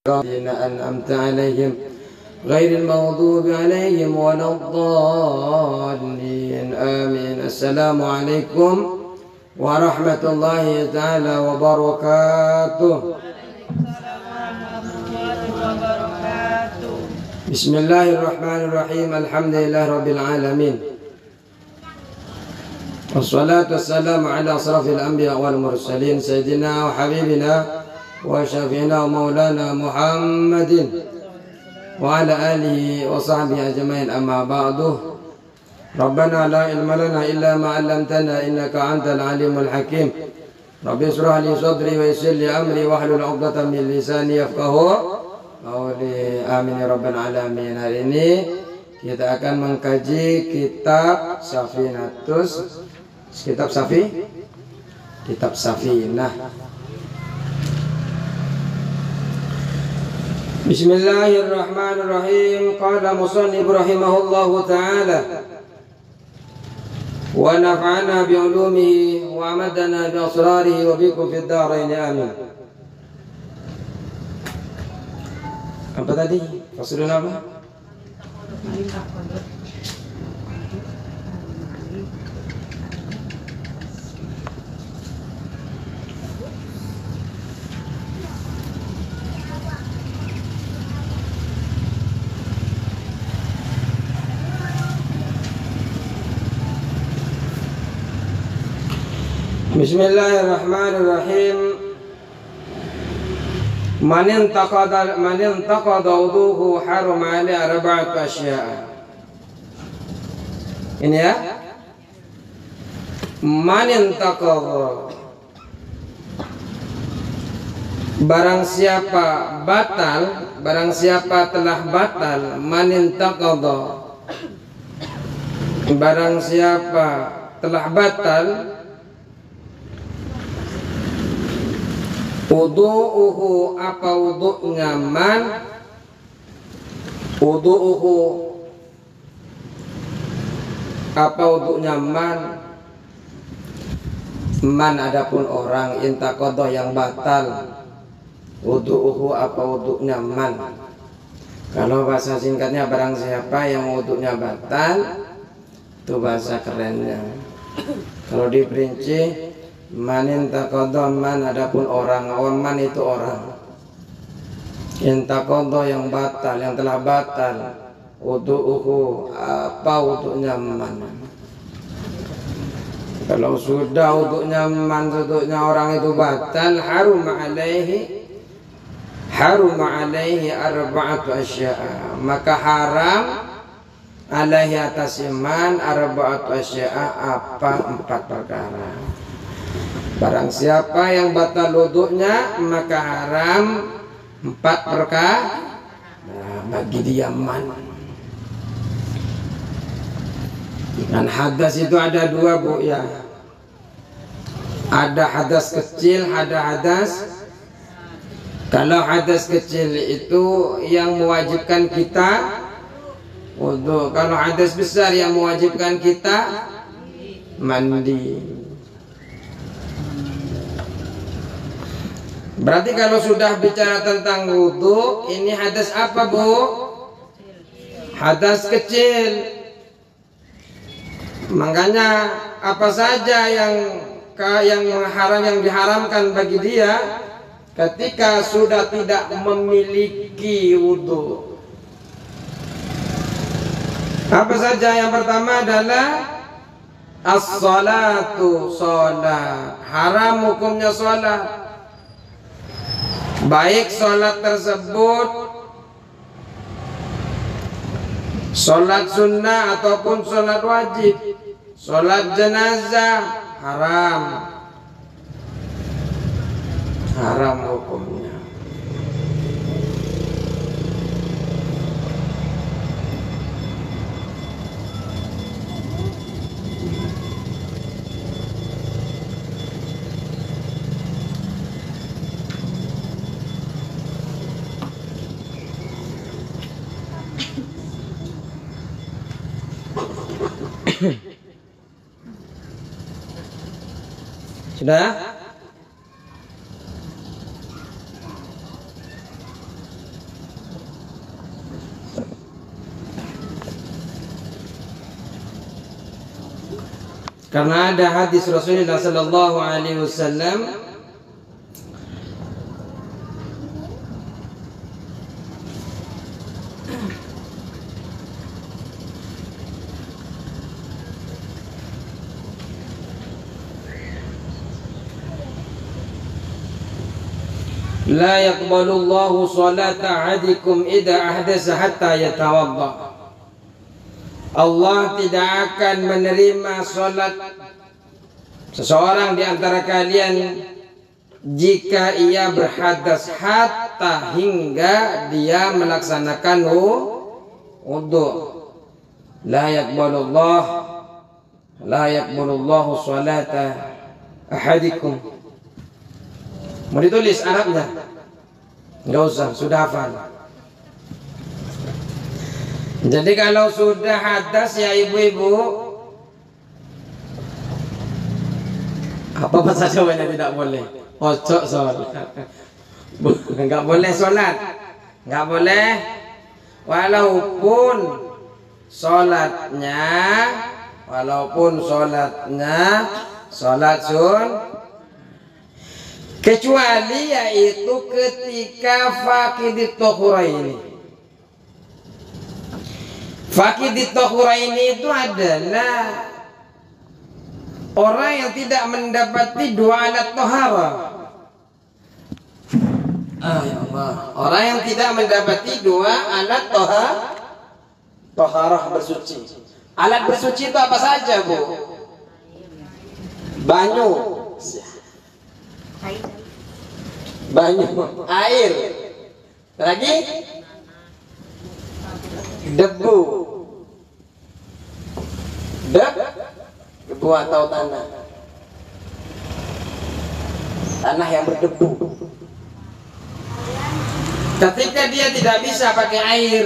الذين أنعمت عليهم غير المغضوب عليهم ولا الضالين آمين. السلام عليكم ورحمة الله تعالى وبركاته. بسم الله الرحمن الرحيم. الحمد لله رب العالمين، والصلاة والسلام على أشرف الأنبياء والمرسلين سيدنا وحبيبنا وشفينا ومولانا محمد وعلى آله وصحبه أجمعين. أما بعد، ربنا لا علم لنا إلا ما علمتنا إنك أنت العليم الحكيم. رب اشرح لي صدري ويسر لي أمري واحلل عقدة من لساني يفقهوا قولي. Amin ya rabbal alamin. Hari ini kita akan mengkaji kitab Safinatus, kitab Safinah. Bismillahirrahmanirrahim. Qala musannif rahimahullahu ta'ala wa nafa'ana bi ulumihi wa amadana bi asrarihi wa bikum fid darain amin. Apa tadi? Faslun apa? Bismillahirrahmanirrahim. Man intaqada wuduhu harum alaihi arba'atu asya'. Ini ya. Man intaqada, barang siapa batal, barang siapa telah batal. Man intaqada, barang siapa telah batal wudu'uhu, apa wudu'nya man, wudu'uhu apa wudu'nya man, man adapun orang, intaqadha yang batal, wudu'uhu apa wudu'nya man. Kalau bahasa singkatnya barang siapa yang wudu'nya batal, itu bahasa kerennya. Kalau diperinci, man intaqadha, man adapun orang, man itu orang, intaqadha yang batal, yang telah batal, wudu'uhu apa wudu'nya man. Kalau sudah wudu'nya man, wudu'nya orang itu batal, harum alaihi arba'atu asya', maka haram alaihi atas iman arba'atu asya', apa empat perkara. Barang siapa yang batal wudu'nya, maka haram empat perkara bagi dia man. Dan hadas itu ada dua, Bu, ya. Ada hadas kecil, ada hadas. Kalau hadas kecil itu yang mewajibkan kita wudu. Kalau hadas besar yang mewajibkan kita mandi. Berarti kalau sudah bicara tentang wudu, ini hadas apa, Bu? Hadas kecil. Makanya apa saja yang diharamkan bagi dia ketika sudah tidak memiliki wudu. Apa saja? Yang pertama adalah as-salatu, salat. Haram hukumnya salat. Baik sholat tersebut sholat sunnah ataupun sholat wajib. Sholat jenazah haram hukumnya. Sudah? Karena ada hadis Rasulullah sallallahu alaihi wasallam la yaqbalullahu salata ahadikum idza ahdasa hatta yatawadda. Allah tidak akan menerima salat seseorang di antara kalian jika ia berhadas hatta hingga dia melaksanakan wudu. La yaqbalullahu salata ahadikum. Mau ditulis Arabnya? Enggak usah, sudah hafal. Jadi kalau sudah hadas ya ibu-ibu, apa saja yang tidak boleh? Pojok sholat, nggak boleh sholat, nggak boleh, walaupun sholatnya sholat sun, kecuali yaitu ketika faqidit tahuraini. Faqidit tahuraini itu adalah orang yang tidak mendapati dua alat tohara. Ya Allah. Orang yang tidak mendapati dua alat toharah bersuci. Alat bersuci itu apa saja, Bu? Banyu, air, lagi debu atau tanah yang berdebu. Ketika dia tidak bisa pakai air,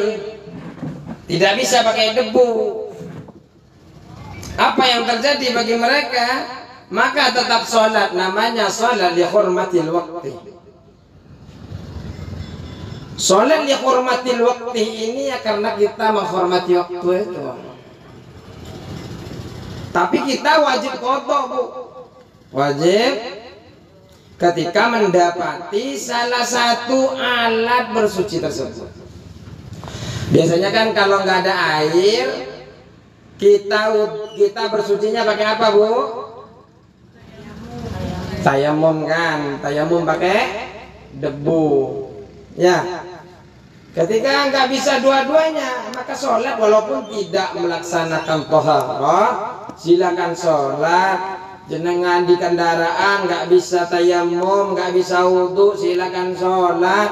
tidak bisa pakai debu, apa yang terjadi bagi mereka? Maka tetap sholat, namanya sholat li hurmatil waqti. Sholat li hurmatil waqti ini ya karena kita menghormati waktu itu. Tapi kita wajib qadha, Bu. Wajib ketika mendapati salah satu alat bersuci tersebut. Biasanya kan kalau nggak ada air, kita bersucinya pakai apa, Bu? Tayamum kan, tayamum pakai debu. Ya, ketika nggak bisa dua-duanya, maka sholat walaupun tidak melaksanakan toharah, silakan sholat. Jenengan di kendaraan nggak bisa tayamum, nggak bisa wudu, silakan sholat.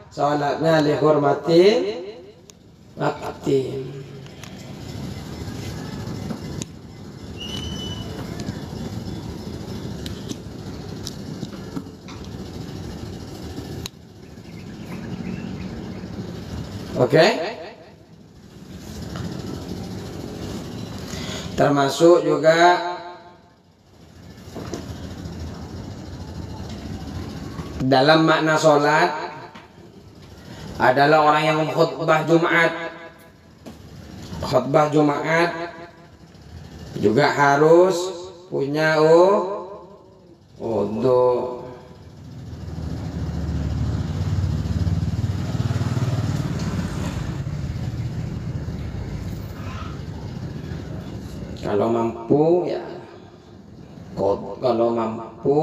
Sholatnya li hurmati wakti. Oke. Termasuk juga dalam makna sholat adalah orang yang khutbah Jumat. Khutbah Jumat juga harus punya wudu. Kalau mampu ya, kalau mampu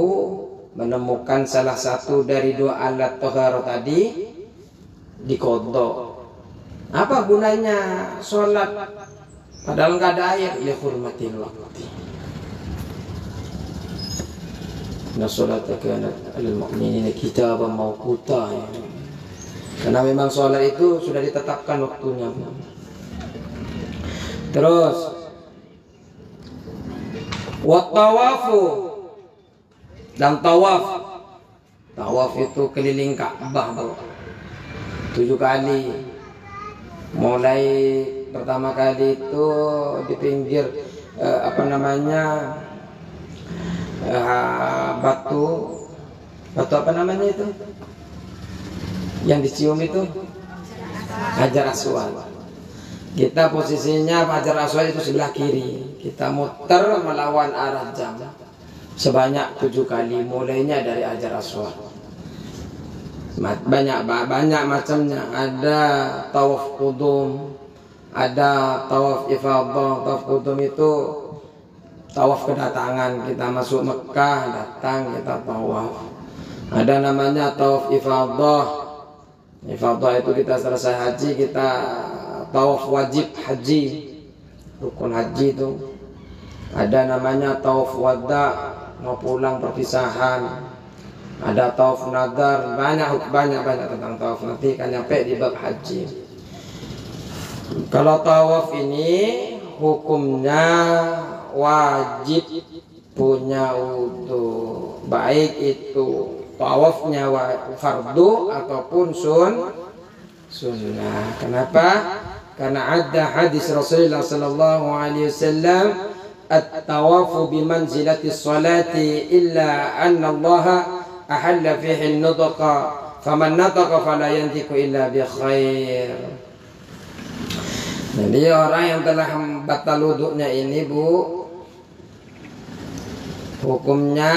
menemukan salah satu dari dua alat toharo tadi diqadha. Apa gunanya sholat padahal nggak ada air? Li hurmatil waqti. Inna sholata kanat 'alal mu'minina kitaban mawquta. Karena memang sholat itu sudah ditetapkan waktunya. Terus wattawafu, dan tawaf itu keliling Ka'bah 7 kali. Mulai pertama kali itu di pinggir batu apa namanya itu yang dicium itu Hajar Aswad. Kita posisinya Hajar Aswad itu sebelah kiri. Kita muter melawan arah jam sebanyak 7 kali. Mulainya dari Hajar Aswad. Banyak macamnya. Ada tawaf qudum, ada tawaf ifadah. Tawaf qudum itu tawaf kedatangan. Kita masuk Mekah, datang kita tawaf. Ada namanya tawaf ifadah. Ifadah itu kita selesai haji, kita tawaf wajib haji, rukun haji itu. Ada namanya tawaf wada, mau pulang perpisahan. Ada tawaf nadar, banyak tentang tawaf, nanti kan nyampe di bab haji. Kalau tawaf ini hukumnya wajib punya wudu, baik itu tawafnya fardu ataupun sunnah. Kenapa? Karena ada hadis Rasulullah sallallahu alaihi wasallam, at-tawafu bimanzilati sholati illa anna Allah ahalla fihi an-nutqa faman nataqa fala yantiqu illa bi khair. Jadi orang yang telah batal wuduknya ini, Bu, hukumnya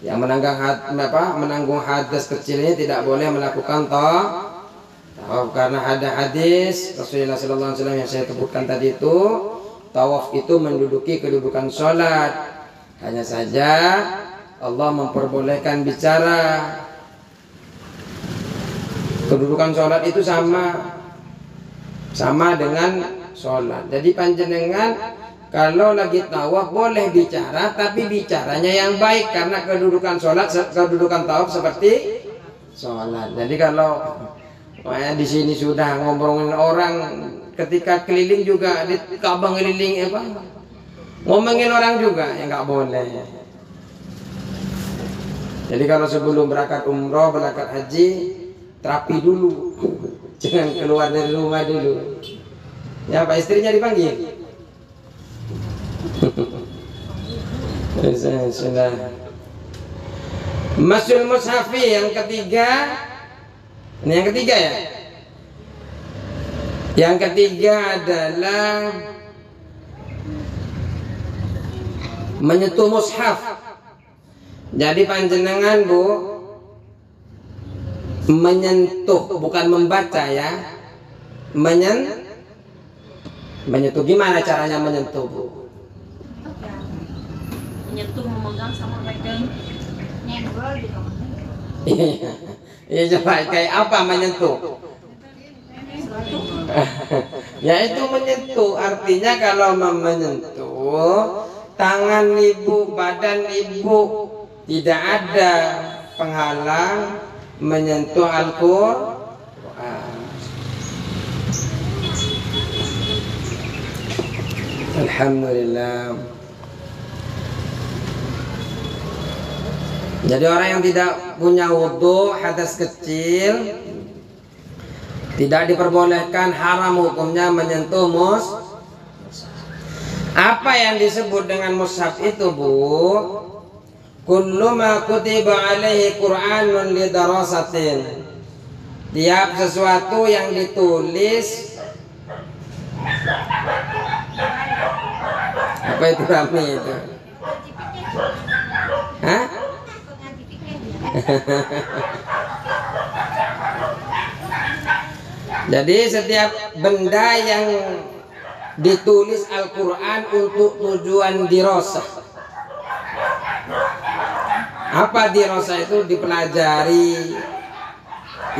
yang menanggung hadas kecil ini tidak boleh melakukan tawaf, karena ada hadis Rasulullah SAW yang saya sebutkan tadi itu, tawaf itu menduduki kedudukan sholat. Hanya saja Allah memperbolehkan bicara. Kedudukan sholat itu sama dengan sholat. Jadi panjenengan kalau lagi tawaf boleh bicara, tapi bicaranya yang baik, karena kedudukan tawaf seperti sholat. Jadi kalau di sini sudah ngomongin orang, ketika keliling juga di Ka'bah ngeliling ngomongin orang juga, ya nggak boleh. Jadi kalau sebelum berangkat umroh, berangkat haji, terapi dulu, jangan keluar dari rumah dulu. Ya, Pak, istrinya dipanggil. Masul mushafi yang ketiga. Ini yang ketiga ya. Yang ketiga adalah menyentuh mushaf. Jadi panjenengan, Bu, menyentuh, bukan membaca ya. Menyentuh, gimana caranya menyentuh, Bu? Menyentuh, memegang sama pegang, nyenggol gitu. Iya, coba kayak apa menyentuh? Yaitu menyentuh, artinya kalau menyentuh tangan ibu, badan ibu, tidak ada penghalang menyentuh Al-Qur'an. Alhamdulillah. Jadi orang yang tidak punya wudu, hadas kecil, tidak diperbolehkan, haram hukumnya menyentuh Apa yang disebut dengan mushaf itu, Bu? Kullu ma kutiba alaihi Qur'anun li darasatin. Tiap sesuatu yang ditulis. Apa itu rame itu? Hah? Jadi setiap benda yang ditulis Al-Quran untuk tujuan dirosah. Apa dirosah itu? Dipelajari,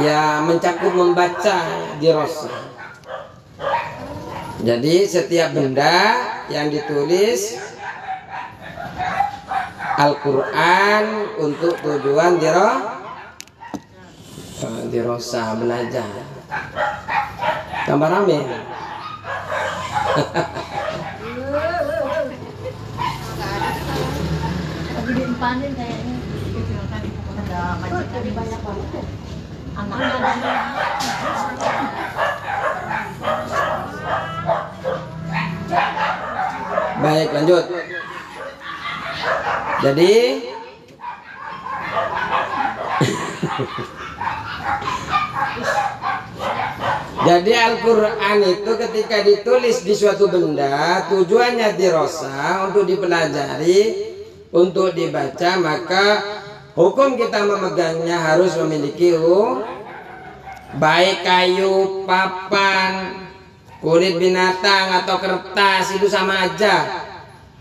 ya, mencakup membaca dirosah. Jadi setiap benda yang ditulis Al-Quran untuk tujuan dirosah, belajar. Tambah rame. Lagi diimpanin kayaknya. Ada majikan banyak banget. Anak-anak. Baik, lanjut. Jadi Jadi Al-Quran itu ketika ditulis di suatu benda, tujuannya dirasa untuk dipelajari, untuk dibaca, maka hukum kita memegangnya harus memiliki baik kayu, papan, kulit binatang atau kertas, itu sama aja.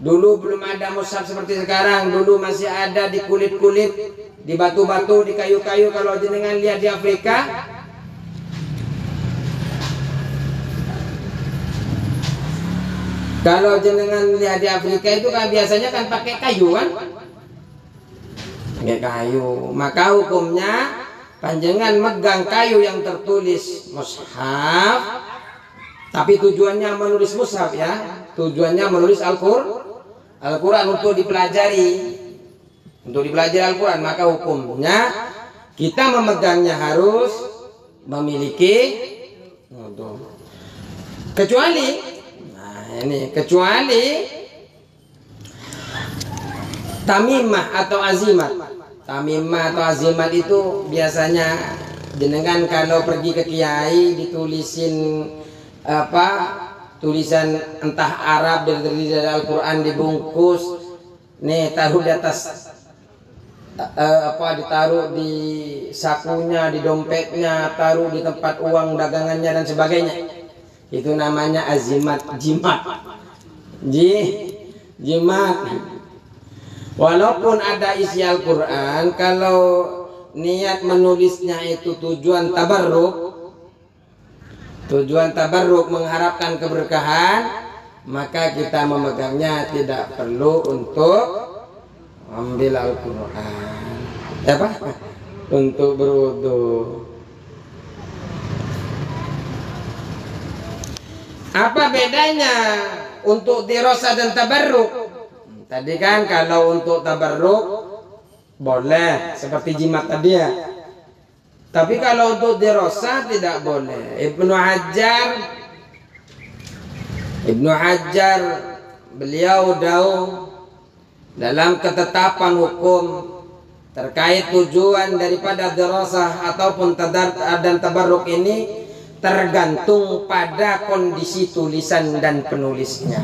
Dulu belum ada mushaf seperti sekarang, dulu masih ada di kulit-kulit, di batu-batu, di kayu-kayu. Kalau jenengan lihat di Afrika, kalau jenengan lihat di Afrika itu kan biasanya kan pakai kayu kan, pakai kayu. Maka hukumnya panjenengan megang kayu yang tertulis mushaf, tapi tujuannya menulis mushaf ya, tujuannya menulis Al-Quran untuk dipelajari, Al-Quran. Maka hukumnya kita memegangnya harus memiliki kecuali tamimah atau azimat. Tamimah atau azimat itu biasanya jenengan kalau pergi ke kiai ditulisin tulisan entah Arab dari Al-Quran dibungkus, nih taruh di atas ditaruh di sakunya, di dompetnya, taruh di tempat uang dagangannya dan sebagainya. Itu namanya azimat, jimat. Walaupun ada isi Al-Quran, kalau niat menulisnya itu tujuan tabarruk, mengharapkan keberkahan, maka kita memegangnya tidak perlu untuk ambil Al-Quran, untuk berwudu. Apa bedanya untuk dirasa dan tabarruk? Tadi kan kalau untuk tabarruk boleh seperti jimat tadi ya. Tapi kalau untuk dirasa tidak boleh. Ibnu Hajar beliau dalam ketetapan hukum terkait tujuan daripada dirasa ataupun dan tabarruk ini tergantung pada kondisi tulisan dan penulisnya.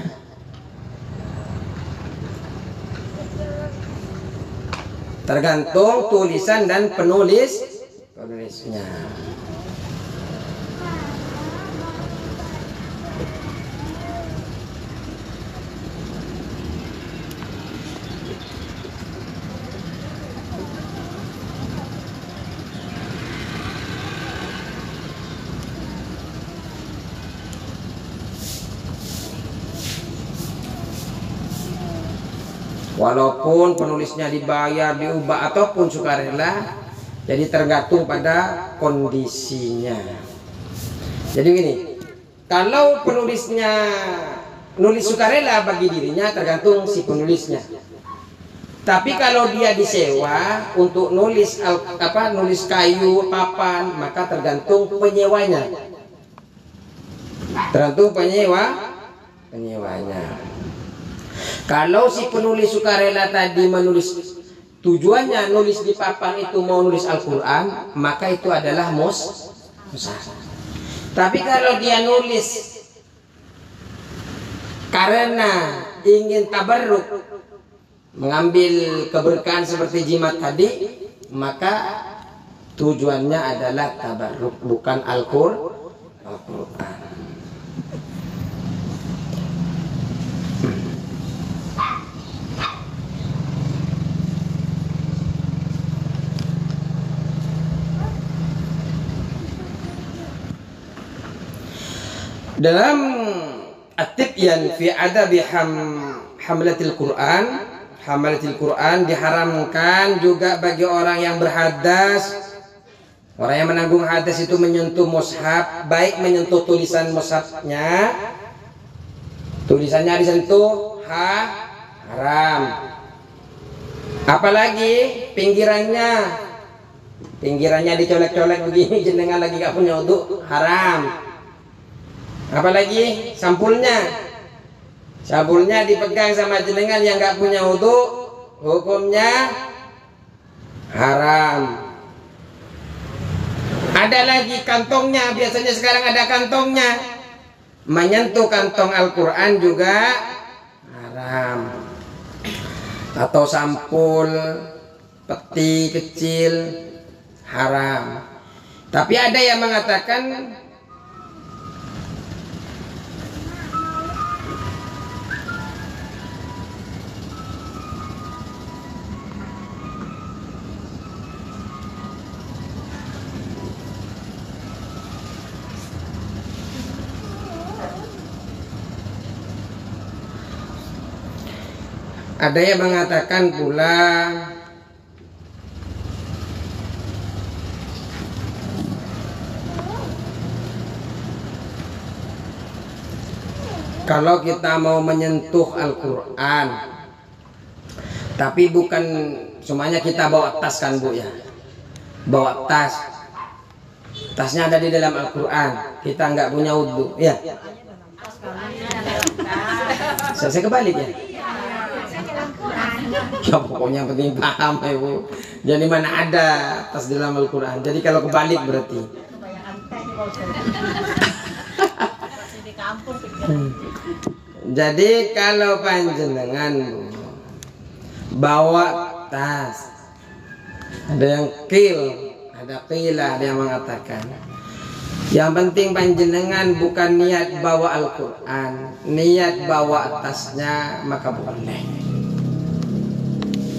Tergantung tulisan dan penulisnya. Walaupun penulisnya dibayar, diubah ataupun sukarela, jadi tergantung pada kondisinya. Jadi gini, kalau penulisnya nulis sukarela bagi dirinya, tergantung si penulisnya. Tapi kalau dia disewa untuk nulis nulis kayu, papan, maka tergantung penyewanya. Tergantung penyewanya. Kalau si penulis sukarela tadi menulis, tujuannya nulis di papan itu mau nulis Al-Quran, maka itu adalah mushaf. Tapi kalau dia nulis karena ingin tabarruk, mengambil keberkahan seperti jimat tadi, maka tujuannya adalah tabarruk, bukan Al-Quran. Dalam at-tibyan fi adabi hamlatil Quran diharamkan juga bagi orang yang berhadas, orang yang menanggung hadas itu menyentuh mushaf, baik menyentuh tulisan mushafnya, tulisannya disentuh haram. Apalagi pinggirannya dicolek-colek begini, jenengan lagi gak punya wudu, haram. Apalagi sampulnya dipegang sama jenengan yang nggak punya wudu, hukumnya haram. Ada lagi kantongnya, biasanya sekarang ada kantongnya. Menyentuh kantong Al-Quran juga haram. Atau sampul peti kecil haram. Tapi ada yang mengatakan pula kalau kita mau menyentuh Al-Quran, tapi bukan semuanya kita bawa tas kan Bu ya, bawa tas, tasnya ada di dalam Al-Quran, kita nggak punya wudhu ya. Saya kebalik ya. Ya pokoknya penting paham ya Bu. Jadi mana ada tas dalam Al-Quran. Jadi kalau kebalik berarti. Jadi kalau panjenengan bawa tas, ada yang ada yang mengatakan, yang penting panjenengan bukan niat bawa Al-Quran, niat bawa tasnya maka boleh.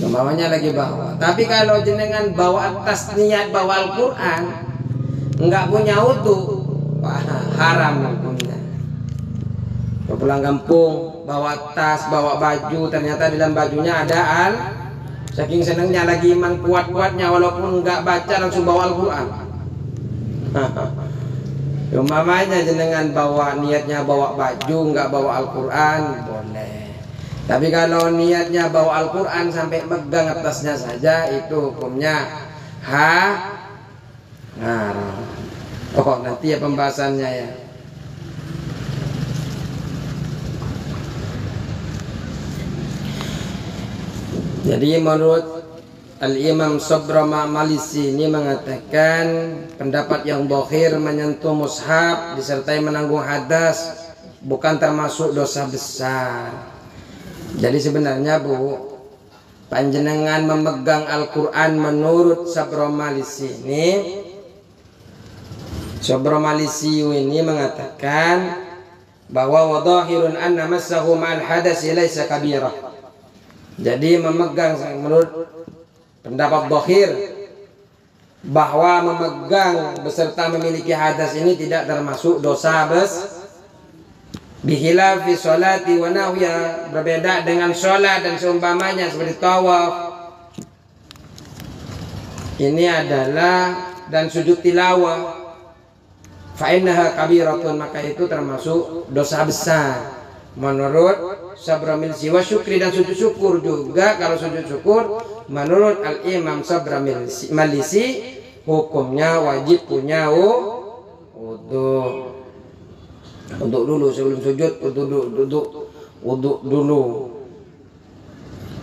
Bawanya lagi bawa. Tapi kalau jenengan bawa tas niat bawa Al-Quran, enggak punya wudu, haram hukumnya. Pulang kampung bawa tas, bawa baju, ternyata di dalam bajunya ada saking senangnya lagi iman kuat-kuatnya, walaupun enggak baca langsung bawa Al-Quran. Umpamanya jenengan bawa niatnya bawa baju, enggak bawa Al-Quran, boleh. Tapi kalau niatnya bawa Al-Quran sampai megang atasnya saja, itu hukumnya haram. Oh, nanti ya pembahasannya ya. Jadi menurut Al-Imam Sobrama Malisi ini mengatakan pendapat yang dhahir menyentuh mushaf disertai menanggung hadas bukan termasuk dosa besar. Jadi sebenarnya Bu, panjenengan memegang Al-Quran menurut Sobrama Malisi ini mengatakan bahwa wadhahirun anna massahu ma'al hadasi laisa kabirah. Jadi memegang menurut pendapat dhahir bahwa memegang beserta memiliki hadas ini tidak termasuk dosa besar. Bihilafi sholati wa nahwiya, berbeda dengan sholat dan seumpamanya seperti tawaf. Ini adalah dan sujud tilawah. Fa innaha kabiratun, maka itu termasuk dosa besar. Menurut Sabramil Siwa syukri, dan sujud syukur juga. Kalau sujud syukur menurut Al-Imam Sabramil Malisi hukumnya wajib punya wudu. Untuk dulu sebelum sujud, wudhu dulu.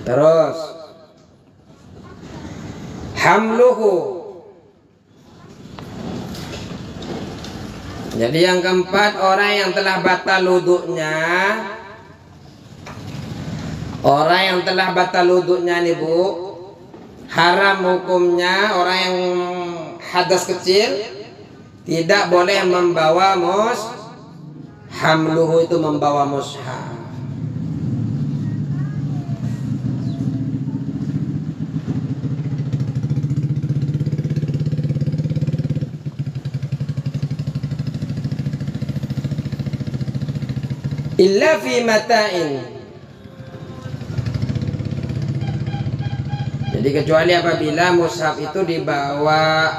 Terus hamluhu. Jadi yang keempat, orang yang telah batal wudhunya. Orang yang telah batal wudhunya nih Bu, haram hukumnya. Orang yang hadas kecil tidak boleh membawa hamluhu, itu membawa mushaf. Illa fi mata'in. Jadi kecuali apabila mushaf itu dibawa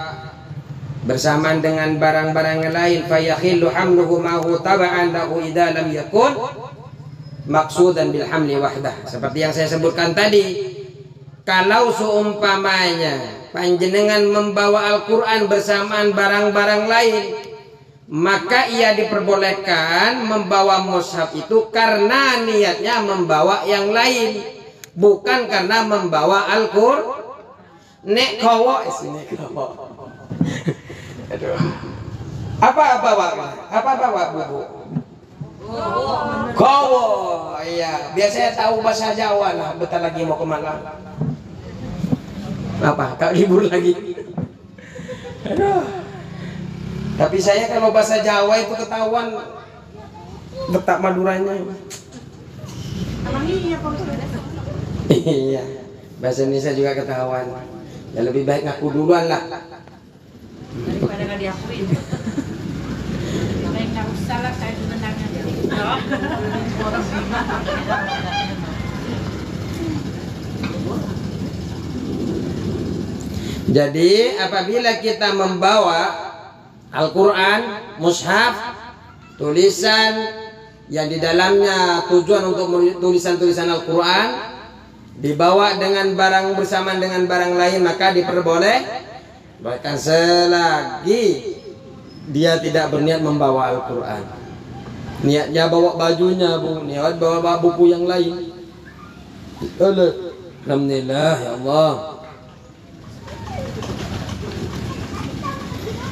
bersamaan dengan barang-barang yang lain, fayakhillu hamluhu ma'hu taba'an lahu idza lam yakun maqsudan bil hamli wahdah. Seperti yang saya sebutkan tadi, kalau seumpamanya panjenengan membawa Al-Quran bersamaan barang-barang lain, maka ia diperbolehkan membawa mushaf itu karena niatnya membawa yang lain, bukan karena membawa Al-Quran. Nek kowo Aduh. Apa bawa bubu? Kowo. Iya, biasanya tahu bahasa Jawa lah. Bentar lagi mau kemana? Apa? Kak libur lagi? Aduh. Tapi saya kalau bahasa Jawa itu ketahuan letak Maduranya. Iya, bahasa Indonesia juga ketahuan. Ya lebih baik ngaku duluan lah. Daripada nggak diakuin. Baik nggak usah lah, saya sebenarnya jadi. Jadi apabila kita membawa Al-Quran, mushaf, tulisan yang di dalamnya tujuan untuk tulisan-tulisan Al-Quran dibawa dengan barang bersamaan dengan barang lain, maka diperbolehkan selagi dia tidak berniat membawa Al-Quran. Niatnya bawa bajunya, niat bawa buku yang lain. Alhamdulillah ya Allah.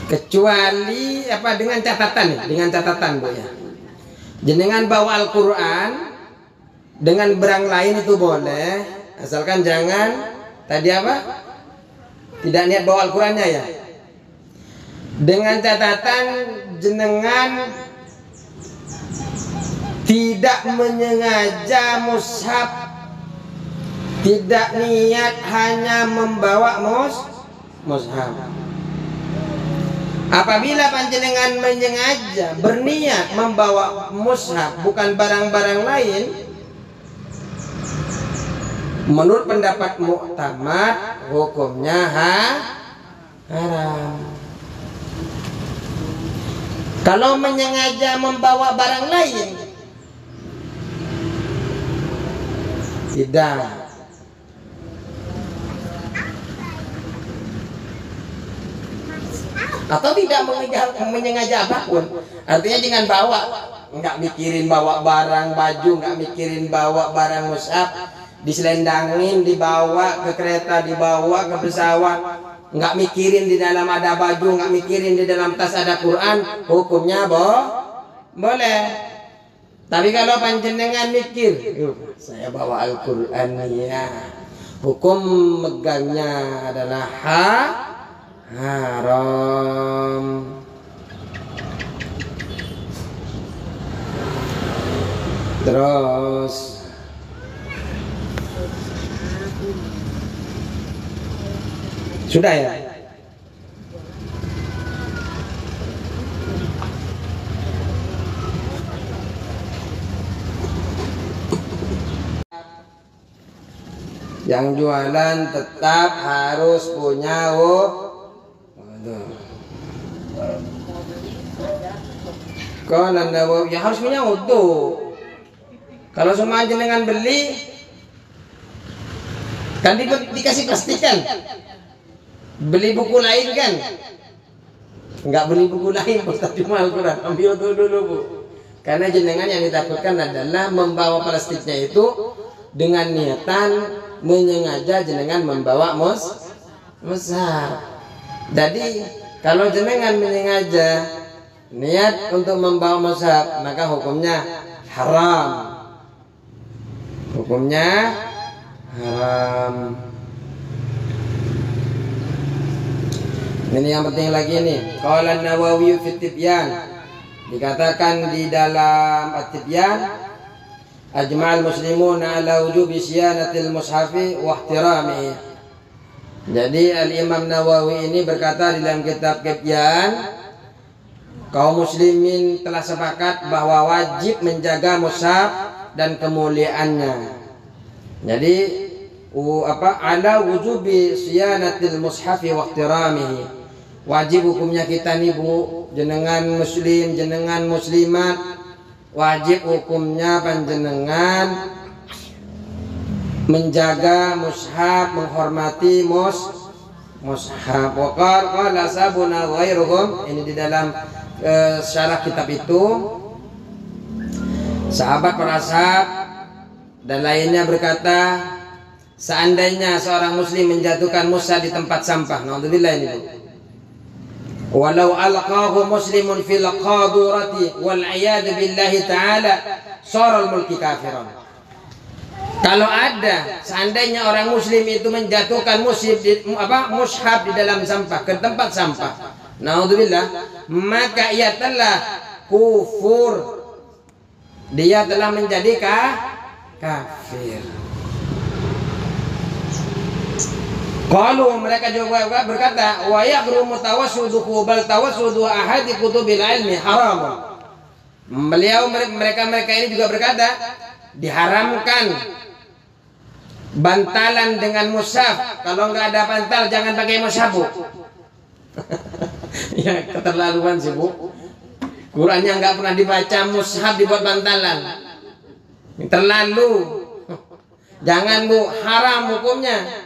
Kecuali apa dengan catatan Bu ya. Jenengan bawa Al-Quran dengan barang lain itu boleh, asalkan jangan tadi apa? Tidak niat bawa Al-Qurannya ya. Dengan catatan jenengan tidak menyengaja mushaf, tidak niat hanya membawa mushaf. Apabila panjenengan menyengaja berniat membawa mushaf bukan barang-barang lain, menurut pendapat muktamad hukumnya haram. Kalau menyengaja membawa barang lain, tidak. Atau tidak menyengaja apapun, artinya jangan bawa, nggak mikirin bawa barang baju, nggak mikirin bawa barang mushaf, diselendangin, dibawa ke kereta, dibawa ke pesawat, nggak mikirin di dalam ada baju, nggak mikirin di dalam tas ada Quran, hukumnya boleh. Tapi kalau panjenengan mikir, saya bawa Al-Quran ya, hukum megangnya adalah haram. Terus sudah ya? Yang jualan tetap harus punya Kalau ya harus punya wudu. Kalau semua jenengan beli kan dikasih plastikan. Beli buku lain kan? Enggak beli buku lain, Ustaz, cuma Al-Quran. Ambil wudu dulu Bu. Karena jenengan yang ditakutkan adalah membawa plastiknya itu dengan niatan menyengaja jenengan membawa mushaf. Jadi kalau jenengan menyengaja niat untuk membawa mushaf, maka hukumnya haram. Hukumnya haram. Ini yang penting lagi nih. Qala Nawawi fi Tibyan, dikatakan di dalam At-Tibyan, ajma'al muslimuna ala wujubi siyanatil mushafi wa ihtiramihi. Jadi Al-Imam Nawawi ini berkata di dalam kitab Tibyan, kaum muslimin telah sepakat bahwa wajib menjaga mushaf dan kemuliaannya. Jadi ala wujubi siyanatil mushafi wa ihtiramihi. Wajib hukumnya kita nih Bu, jenengan muslim, jenengan muslimat, wajib hukumnya panjenengan menjaga mushaf, menghormati mushaf. Wa qala sabuna ghairuhum, ini di dalam syarah kitab itu, sahabat para sahabat dan lainnya berkata, seandainya seorang muslim menjatuhkan mushaf di tempat sampah, naudzubillah ini Bu, walau alqahu muslimun fil qadurati wal iyad billahi ta'ala saral mulki kafiran. Kalau ada seandainya orang muslim itu menjatuhkan mushaf di dalam sampah, ke tempat sampah, naudzubillah, maka ia telah kufur, dia telah menjadi kafir. Kalau mereka juga berkata, wa yahrumu tawassuduhu bal tawassudu ahadi kutubil ilmi haram. Mereka ini juga berkata, diharamkan bantalan dengan mushaf. Kalau nggak ada bantal jangan pakai mushaf, Bu. Ya, keterlaluan sih, Bu. Qurannya nggak pernah dibaca, mushaf dibuat bantalan. Terlalu. Jangan, Bu, haram hukumnya.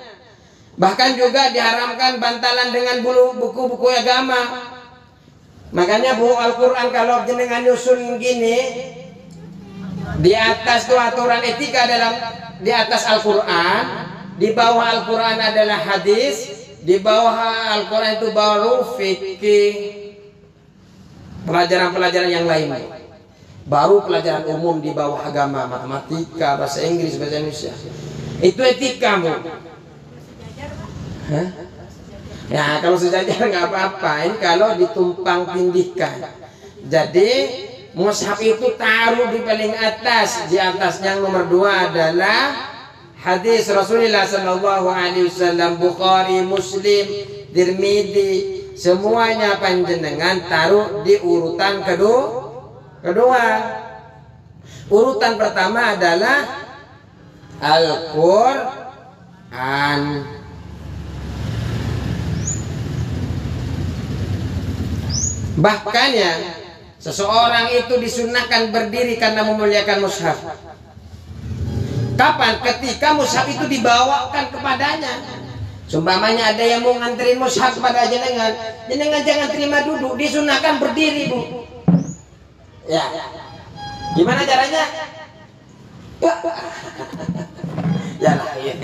Bahkan juga diharamkan bantalan dengan buku-buku agama. Makanya, Bu, Al-Quran kalau jenengan nyusun gini, di atas tuh aturan etika di atas Al-Quran, di bawah Al-Quran adalah hadis, di bawah Al-Quran itu baru fikih, pelajaran-pelajaran yang lain, baru pelajaran umum di bawah agama, matematika, bahasa Inggris, bahasa Indonesia. Itu etika, Bu. Hah? Ya, kalau sejajar nggak apa-apa. Ini kalau ditumpang tindihkan. Jadi mushaf itu taruh di paling atas. Di atasnya yang nomor 2 adalah hadis Rasulullah Sallallahu Alaihi Wasallam, Bukhari, Muslim, Tirmidzi, semuanya panjenengan taruh di urutan kedua. Urutan pertama adalah Al-Quran. Bahkan ya, seseorang itu disunahkan berdiri karena memuliakan mushaf. Kapan? Ketika mushaf itu dibawakan kepadanya. Sumpamanya ada yang mau nganterin mushaf kepada jenengan, jenengan jangan terima duduk, disunahkan berdiri, Bu. Ya. Gimana caranya? Ya lah, ya.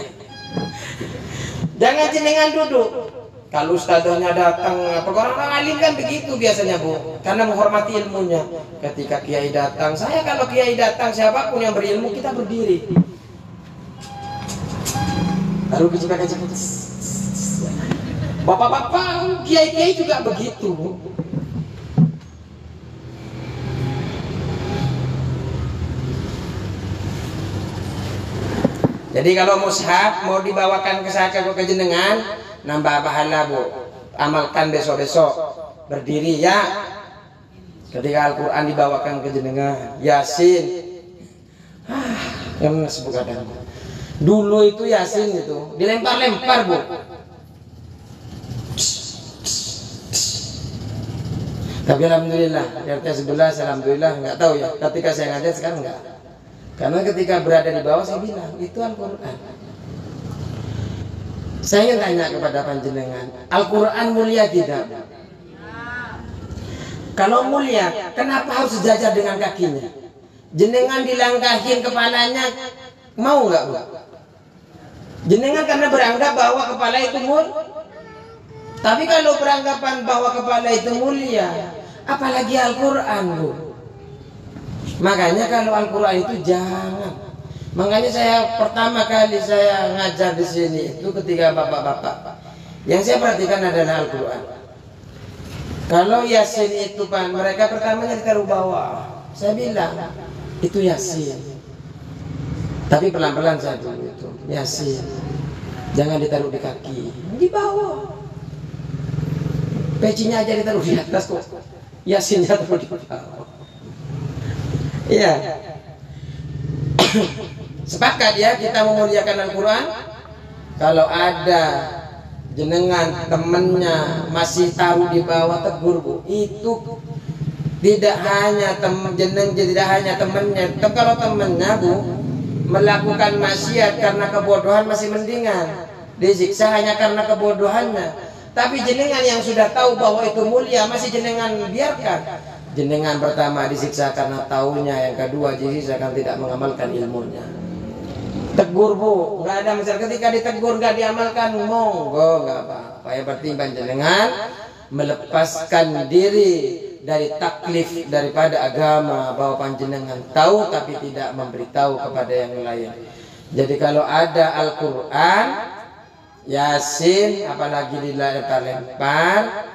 Jangan jenengan duduk. Kalau ustadznya datang, orang-orang alim kan begitu biasanya, Bu, karena menghormati ilmunya. Ketika kiai datang, kalau kiai datang siapapun yang berilmu kita berdiri. Lalu kecil-kecil, bapak-bapak, kiai-kiai juga begitu, Bu. Jadi kalau mushaf mau dibawakan ke jenengan, nambah pahala, Bu. Amalkan besok-besok berdiri ya. Ketika Al-Quran dibawakan ke jenengan, Yasin, yang sebut kadang. Dulu itu Yasin itu dilempar-lempar, Bu. Tapi alhamdulillah, RT 11 alhamdulillah nggak tahu ya. Ketika saya ngajar sekarang nggak. Karena ketika berada di bawah saya bilang itu Al-Quran. Saya ingin tanya kepada panjenengan, Al-Quran mulia tidak? Kalau mulia, kenapa harus sejajar dengan kakinya? Jenengan dilangkahin kepalanya, mau nggak, Bu? Jenengan karena beranggap bahwa kepala itu mulia. Tapi kalau beranggapan bahwa kepala itu mulia, apalagi Al-Quran, Bu. Makanya kalau Al-Quran itu jangan. Makanya saya pertama kali saya ngajar di sini itu ketika bapak-bapak, yang saya perhatikan adalah Al-Quran. Kalau Yasin itu Pak, mereka pertamanya ditaruh bawah. Saya bilang itu Yasin. Tapi pelan-pelan saya dulu itu Yasin. Jangan ditaruh di kaki, di bawah. Pecinya aja ditaruh di atas kok. Yasinnya taruh di bawah. Iya. Sepakat ya kita memuliakan Al-Quran. Kalau ada jenengan temennya masih taruh di bawah, tegur, Bu. Itu tidak hanya temennya. Kalau temennya, Bu, melakukan maksiat karena kebodohan masih mendingan, disiksa hanya karena kebodohannya. Tapi jenengan yang sudah tahu bahwa itu mulia masih jenengan biarkan. Jenengan pertama disiksa karena taunya, yang kedua disiksa karena tidak mengamalkan ilmunya. Tegur, Bu, nggak ada masalah. Ketika ditegur nggak diamalkan, monggo, nggak apa-apa. Yang penting panjenengan melepaskan diri dari taklif daripada agama, bahwa panjenengan tahu tapi tidak memberitahu kepada yang lain. Jadi kalau ada Al-Quran, Yasin, apalagi dilempar-lempar,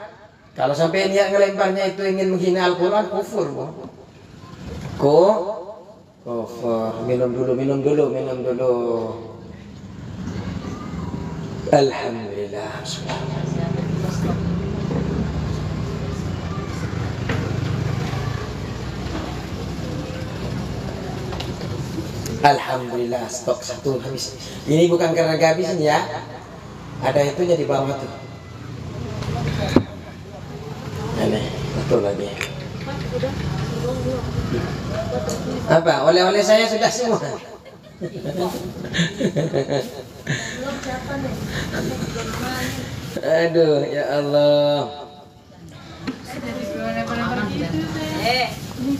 kalau sampai niat ngelemparnya itu ingin menghina Al-Quran, kufur. Kufur. Minum dulu. Alhamdulillah. Alhamdulillah, stok satu habis. Ini bukan karena gak habis ya. Ada itunya di bawah tuh. Ini betul lagi. Apa? Oleh-oleh saya sudah semua. Aduh, ya Allah.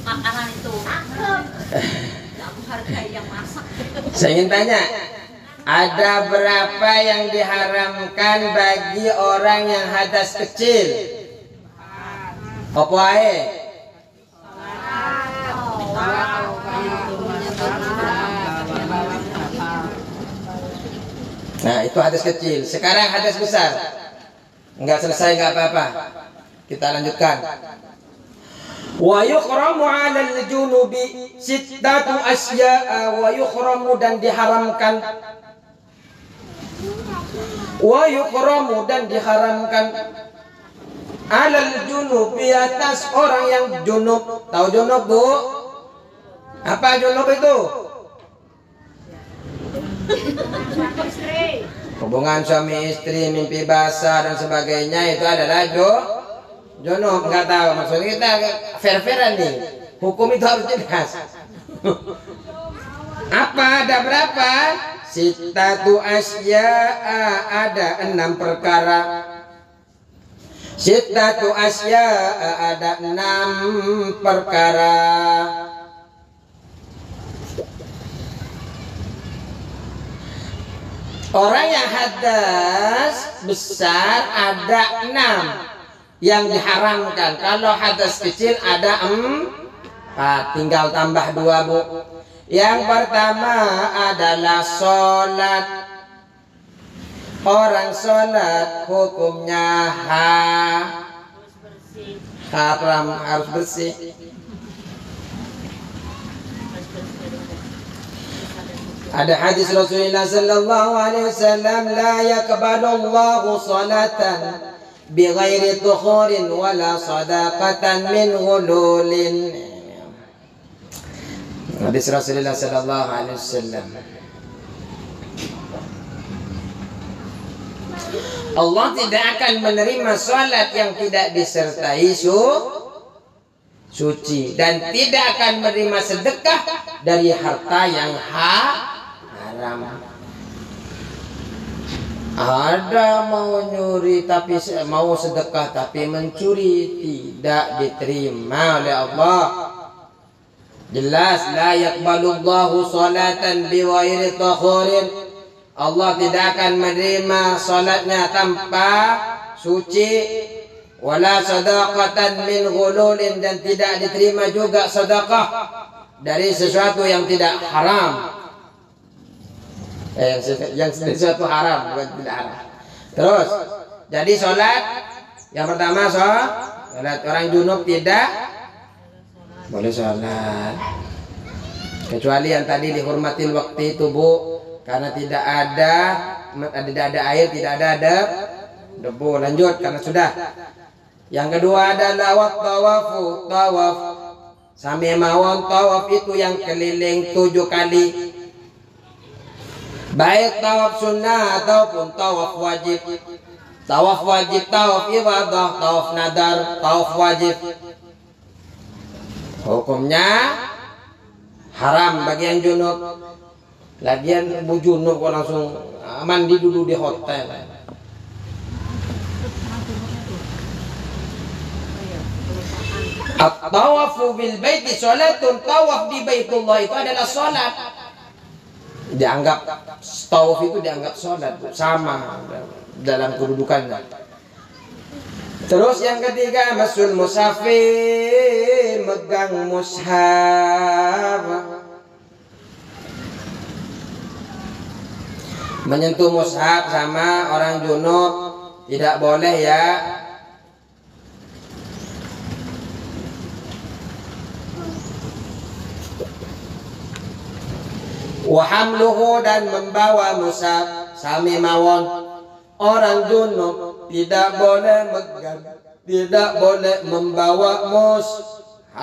Makanan itu hargai yang masak. Saya ingin tanya, ada berapa yang diharamkan bagi orang yang hadas kecil? Apa ae? Nah, itu hadas kecil. Sekarang hadas besar. Enggak selesai, enggak apa-apa. Kita lanjutkan. Wa yukhramu 'ala al-junubi sittatu asya'a, wa yukhramu dan diharamkan. Wa yukhramu dan diharamkan 'ala al-junubi atas orang yang junub. Tahu junub, Bu? Apa junub itu? Hubungan suami istri, mimpi basah dan sebagainya, itu adalah junub. Nggak tahu, maksudnya kita fair-fairan nih. Hukum itu harus jelas. Apa, ada berapa? Sittatu asya'a, ada 6 perkara. Sittatu asya'a, ada 6 perkara. Orang yang hadas besar ada 6 yang diharamkan. Kalau hadas kecil ada 4, tinggal tambah 2, Bu. Yang pertama adalah sholat. Orang sholat hukumnya haram, harus bersih. Ada hadis Rasulullah sallallahu alaihi wasallam, la yaqbalu Allahu salatan bighairi tukhurin wala sadaqatan min ghululin. Hadis Rasulullah sallallahu alaihi wasallam. Allah tidak akan menerima salat yang tidak disertai suci, dan tidak akan menerima sedekah dari harta yang haram. Ada mau nyuri tapi mau sedekah tapi mencuri, tidak diterima oleh Allah. Jelas, la yaqbalullahu salatan bighairi takhurin. Allah tidak akan menerima salatnya tanpa suci. Wala sadaqatan min ghululin, dan tidak diterima juga sedekah dari sesuatu yang tidak haram. Yang sesuatu haram, bukan tidak haram. Terus, jadi sholat yang pertama, sholat orang junub tidak boleh sholat, kecuali yang tadi dihormatil waktu itu, Bu, karena tidak ada air, tidak ada debu. Lanjut karena sudah. Yang kedua adalah tawafu, tawaf. Sami mawon, tawaf itu yang keliling 7 kali. Baik tawaf sunnah ataupun tawaf wajib. Tawaf wajib, tawaf ibadah, tawaf nadar, tawaf wajib. Hukumnya haram bagi yang junub. Lagian Bu junub kok langsung mandi dulu di hotel. At-tawafu bil baiti salatun, tawaf di Baitullah itu adalah salat. Dianggap tawaf itu dianggap salat, sama dalam kedudukannya. Terus yang ketiga, masul musafir, megang mushaf. Menyentuh mushaf sama orang junub tidak boleh ya. Wa hamluhu, dan membawa mushaf sami mawon. Orang junub tidak boleh megang, tidak boleh membawa mushaf.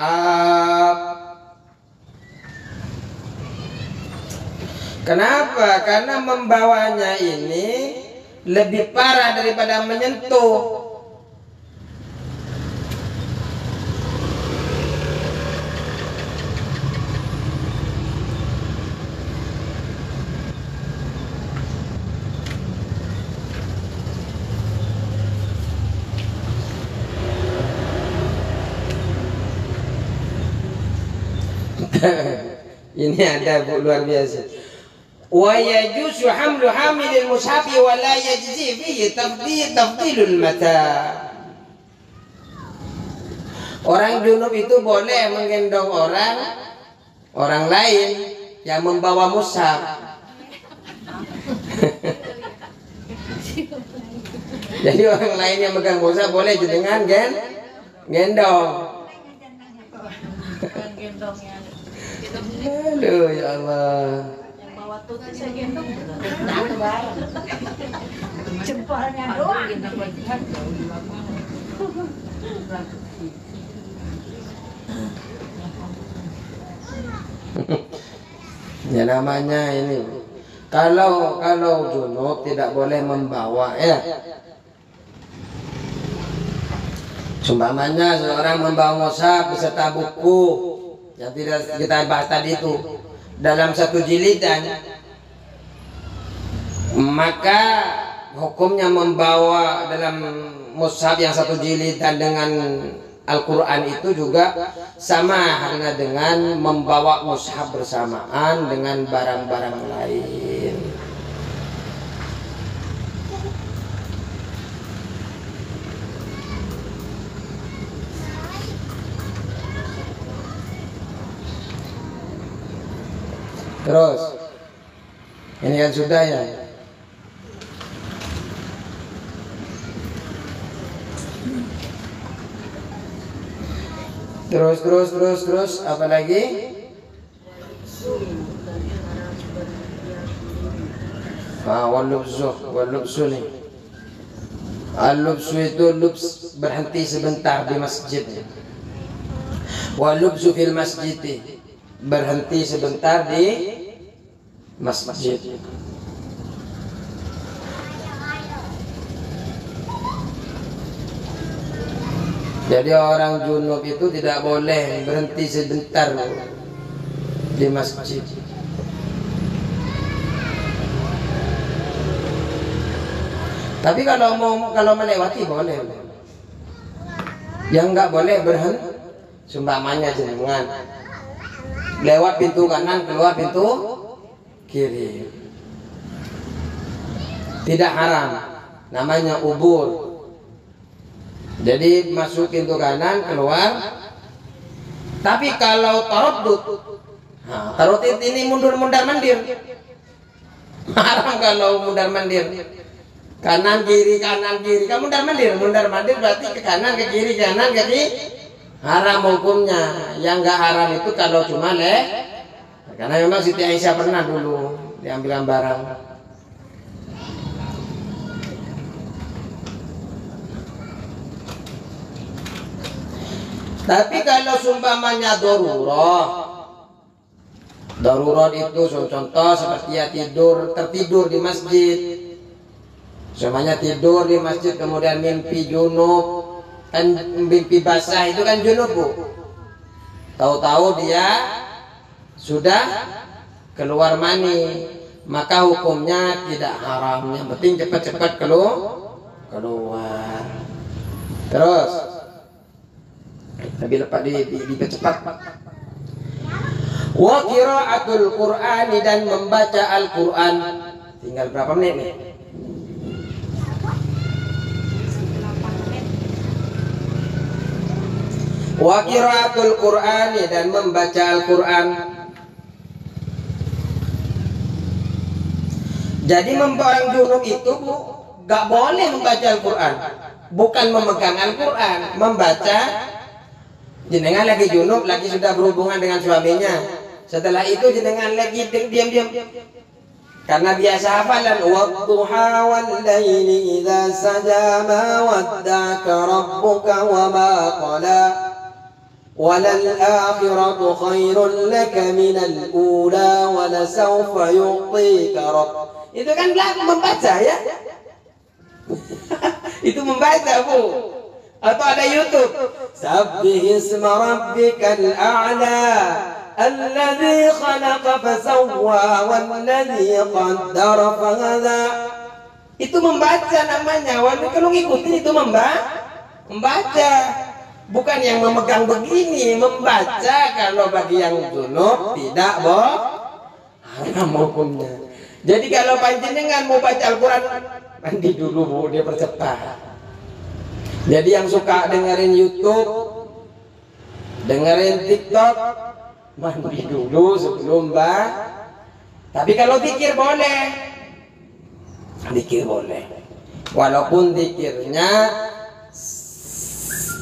Kenapa? Karena membawanya ini lebih parah daripada menyentuh. Ini ada Bu, luar biasa. Wa yajuzu hamlu hamilil mushafi wa la yajzi fihi tafdilul mata. Orang junub itu boleh menggendong orang lain yang membawa mushaf. Jadi orang lain yang megang mushaf boleh dengan gendong. Gendongnya. Aduh ya Allah. Yang bawa tuh bisa gendong. Jempolnya doang. Ya namanya ini. Kalau junub tidak boleh membawa ya. Sumpamanya seorang membawa mushaf beserta buku yang tidak kita bahas tadi itu dalam satu jilidan, maka hukumnya membawa dalam mushaf yang satu jilidan dengan Al-Quran itu juga sama halnya dengan membawa mushaf bersamaan dengan barang-barang lain. Terus ini kan sudah ya. Terus apa lagi? Walubsu nih. Al-lubsu itu lubs berhenti sebentar di masjid. Walubsu fil masjid, berhenti sebentar di masjid. Jadi orang junub itu tidak boleh berhenti sebentar di masjid. Tapi kalau melewati boleh. Yang nggak boleh berhenti, sumpamanya jenengan lewat pintu kanan keluar pintu kiri, tidak haram, namanya ubur. Jadi masuk pintu kanan keluar. Tapi kalau tarodud, tarodud ini mundur-mundur mandir, haram kalau mundar mandir. Kanan kiri kamu mundar mandir berarti ke kanan ke kiri kanan ke kiri, haram hukumnya. Yang nggak haram itu kalau cuma karena memang Siti Aisyah pernah dulu diambilkan barang. Tapi kalau sumpamanya darurat itu contoh seperti ya tertidur di masjid. Semuanya tidur di masjid kemudian mimpi junub, kan mimpi basah itu kan junub Bu. Tahu-tahu dia sudah keluar mani, maka hukumnya tidak haram. Yang penting cepat-cepat keluar. Terus lebih lepas dipercepat. Wa qiraatul Qur'ani, dan membaca Al-Qur'an. Tinggal berapa menit nih? Wa qiraatul Qur'ani, dan membaca Al-Qur'an. Jadi orang junub itu gak boleh membaca Al-Qur'an. Bukan memegang Al-Qur'an, membaca. Jenengan lagi junub, lagi sudah berhubungan dengan suaminya. Setelah itu jenengan lagi diam-diam. Karena biasa hafalan, wadduha wal laili idza saja ma wadda'aka rabbuka wa ma qala walal akhiratu khairul laka minal ula wa lasawfa yu'tika rabb. Itu kan membaca ya. Itu membaca, Bu. Atau ada YouTube. Sabbih isma rabbikal a'la alladzi khalaqa fasawwa walladzi qaddara fahada. Itu membaca namanya. Walau kalau ngikutin itu membaca. Bukan yang memegang begini, membaca. Kalau bagi yang junub tidak haram hukumnya. Jadi kalau panjenengan mau baca Al-Quran, mandi dulu, Bu, dia percepat. Jadi yang suka dengerin YouTube, dengerin TikTok, mandi dulu sebelum Tapi kalau zikir boleh. Zikir boleh. Walaupun zikirnya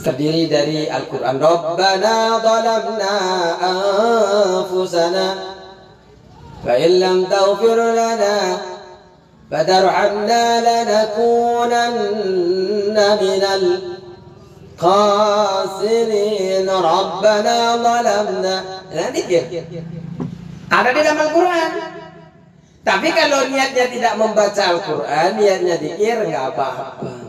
terdiri dari Al-Quran. Rabbana zalamna anfusana fa in lam taghfir lana fatarhamna lanakunanna minal khasirin. Rabbana zalamna. Nah, zikir ada di dalam Al-Quran. Tapi kalau niatnya tidak membaca Al-Quran, niatnya zikir, nggak apa-apa.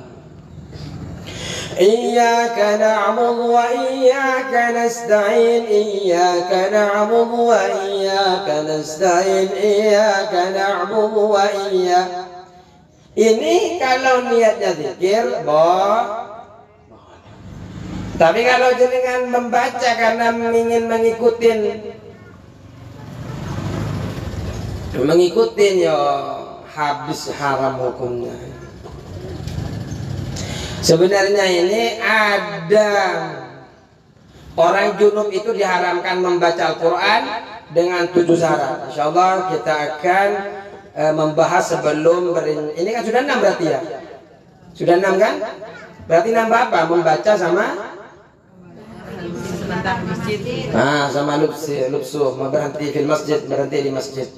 Iyyaka na'budu wa iyyaka nasta'in, iyyaka na'budu wa iyyaka nasta'in, iyyaka na'budu wa iyyaka. Ini kalau niatnya zikir, tapi kalau jenengan membaca karena ingin mengikutin ya habis, haram hukumnya. Sebenarnya ini ada orang junub itu diharamkan membaca Al-Quran dengan 7 syarat. Insya Allah kita akan membahas sebelum ini kan sudah 6 berarti ya. Sudah 6 kan? Berarti nambah apa? Membaca sama sama lubsuh, berhenti di masjid, berhenti di masjid.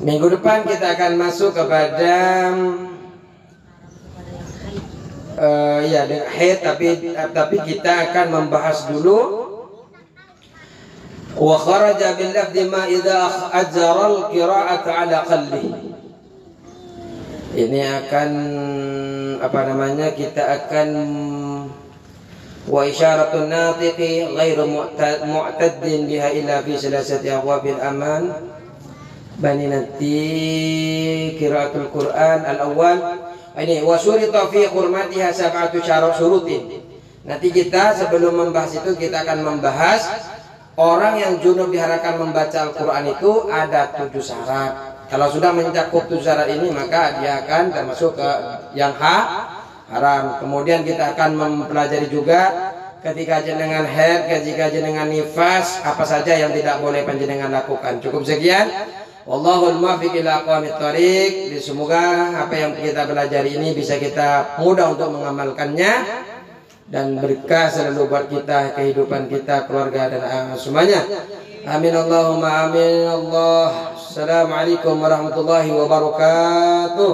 Minggu depan kita akan masuk kepada haid, tapi kita akan membahas dulu wa kharaja bil lafzi ma idza ajra al qira'ata ala qalbi. Ini akan kita akan wa isyaratun natiqi ghairu mu'taddin biha illa fi salasati abwabil aman. Bani nanti qiraatul Quran al-awwal ini wa syurita fi hurmatiha sab'atu syurutin. Nanti kita sebelum membahas itu kita akan membahas orang yang junub diharapkan membaca Al-Quran itu ada 7 syarat. Kalau sudah mencakup 7 syarat ini maka dia akan termasuk ke yang haram. Kemudian kita akan mempelajari juga ketika jenengan haid, ketika jenengan nifas, apa saja yang tidak boleh panjenengan lakukan. Cukup sekian. Wallahul muwaffiq ila aqwamit thoriq. Semoga apa yang kita belajar ini bisa kita mudah untuk mengamalkannya dan berkah selalu buat kita, kehidupan kita, keluarga dan semuanya. Amin Allahumma amin. Assalamualaikum warahmatullahi wabarakatuh.